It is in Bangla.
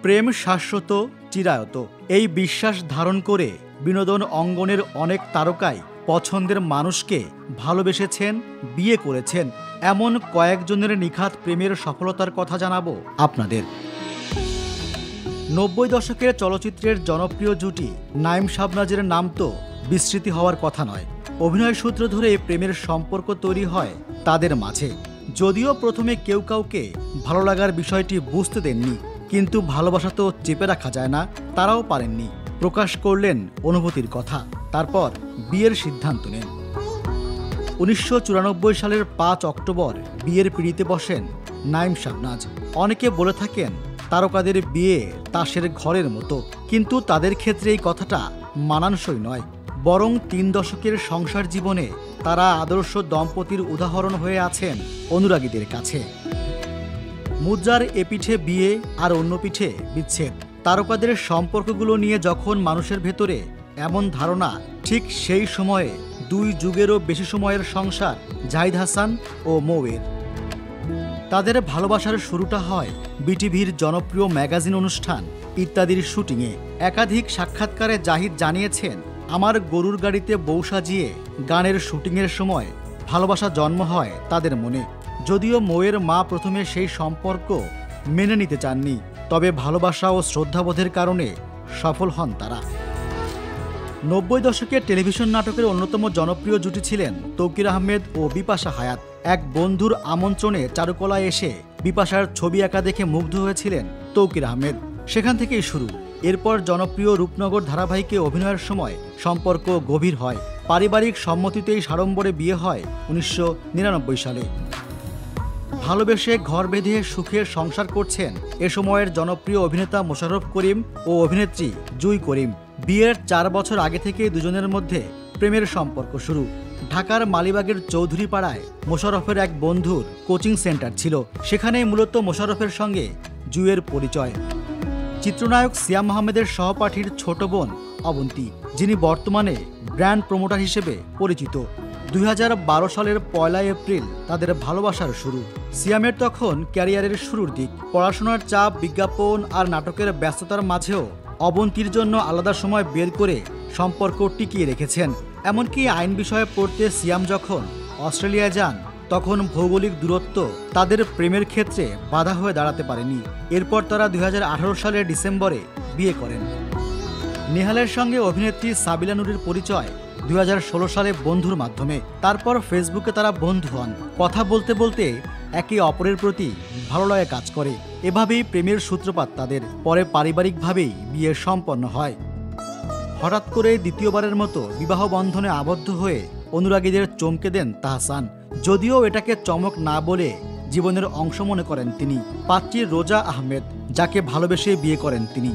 প্রেম শাশ্বত চিরায়ত, এই বিশ্বাস ধারণ করে বিনোদন অঙ্গনের অনেক তারকাই পছন্দের মানুষকে ভালোবেসেছেন, বিয়ে করেছেন। এমন কয়েকজনের নিখাত প্রেমের সফলতার কথা জানাবো আপনাদের। ৯০ দশকের চলচ্চিত্রের জনপ্রিয় জুটি নাঈম শাবনাজের নাম তো বিস্মৃতি হওয়ার কথা নয়। অভিনয় সূত্র ধরে প্রেমের সম্পর্ক তৈরি হয় তাদের মাঝে। যদিও প্রথমে কেউ কাউকে ভালো লাগার বিষয়টি বুঝতে দেননি, কিন্তু ভালোবাসা তো চেপে রাখা যায় না, তারাও পারেননি। প্রকাশ করলেন অনুভূতির কথা, তারপর বিয়ের সিদ্ধান্ত নেন। ১৯৯৪ সালের ৫ অক্টোবর বিয়ের পিঁড়িতে বসেন নাঈম শাবনাজ। অনেকে বলে থাকেন তারকাদের বিয়ে তাসের ঘরের মতো, কিন্তু তাদের ক্ষেত্রে এই কথাটা মানানসই নয়। বরং ৩ দশকের সংসার জীবনে তারা আদর্শ দম্পতির উদাহরণ হয়ে আছেন অনুরাগীদের কাছে। মুদ্রার এ পিঠে বিয়ে আর অন্য পিঠে বিচ্ছেদ। তারকাদের সম্পর্কগুলো নিয়ে যখন মানুষের ভেতরে এমন ধারণা, ঠিক সেই সময়ে ২ যুগেরও বেশি সময়ের সংসার জাহিদ হাসান ও মৌয়ের। তাদের ভালোবাসার শুরুটা হয় বিটিভির জনপ্রিয় ম্যাগাজিন অনুষ্ঠান ইত্যাদির শুটিংয়ে। একাধিক সাক্ষাৎকারে জাহিদ জানিয়েছেন, আমার গরুর গাড়িতে বউ সাজিয়ে গানের শুটিংয়ের সময় ভালোবাসা জন্ম হয় তাদের মনে। যদিও মৌয়ের মা প্রথমে সেই সম্পর্ক মেনে নিতে চাননি, তবে ভালোবাসা ও শ্রদ্ধাবোধের কারণে সফল হন তারা। ৯০ দশকের টেলিভিশন নাটকের অন্যতম জনপ্রিয় জুটি ছিলেন তৌকির আহমেদ ও বিপাশা হায়াত। এক বন্ধুর আমন্ত্রণে চারুকলায় এসে বিপাশার ছবি আঁকা দেখে মুগ্ধ হয়েছিলেন তৌকির আহমেদ। সেখান থেকেই শুরু। এরপর জনপ্রিয় রূপনগর ধারাবাহিকে অভিনয়ের সময় সম্পর্ক গভীর হয়। পারিবারিক সম্মতিতেই সাড়ম্বরে বিয়ে হয় ১৯৯৯ সালে। ভালোবেসে ঘর বেঁধে সুখের সংসার করছেন এ সময়ের জনপ্রিয় অভিনেতা মোশাররফ করিম ও অভিনেত্রী জুই করিম। বিয়ের ৪ বছর আগে থেকে দুজনের মধ্যে প্রেমের সম্পর্ক শুরু। ঢাকার মালিবাগের চৌধুরী পাড়ায় মোশাররফের এক বন্ধুর কোচিং সেন্টার ছিল, সেখানেই মূলত মোশাররফের সঙ্গে জুইয়ের পরিচয়। চিত্রনায়ক সিয়াম আহমেদের সহপাঠীর ছোট বোন অবন্তী, যিনি বর্তমানে ব্র্যান্ড প্রমোটার হিসেবে পরিচিত। ২০১২ সালের ১ এপ্রিল তাদের ভালোবাসার শুরু। সিয়ামের তখন ক্যারিয়ারের শুরুর দিক। পড়াশোনার চাপ, বিজ্ঞাপন আর নাটকের ব্যস্ততার মাঝেও অবন্তীর জন্য আলাদা সময় বের করে সম্পর্ক টিকিয়ে রেখেছেন। এমনকি আইন বিষয়ে পড়তে সিয়াম যখন অস্ট্রেলিয়ায় যান, তখন ভৌগোলিক দূরত্ব তাদের প্রেমের ক্ষেত্রে বাধা হয়ে দাঁড়াতে পারেনি। এরপর তারা ২০১৮ সালের ডিসেম্বরে বিয়ে করেন। নেহালের সঙ্গে অভিনেত্রী সাবিলা নূরের পরিচয় ২০১৬ সালে বন্ধুর মাধ্যমে। তারপর ফেসবুকে তারা বন্ধু হন। কথা বলতে বলতে একে অপরের প্রতি ভালো লাগা কাজ করে। এভাবেই প্রেমের সূত্রপাত তাদের। পরে পারিবারিকভাবেই বিয়ে সম্পন্ন হয়। হঠাৎ করে দ্বিতীয়বারের মতো বিবাহ বন্ধনে আবদ্ধ হয়ে অনুরাগীদের চমকে দেন তাহসান। যদিও এটাকে চমক না বলে জীবনের অংশ মনে করেন তিনি। পাত্রী রোজা আহমেদ, যাকে ভালোবেসে বিয়ে করেন তিনি।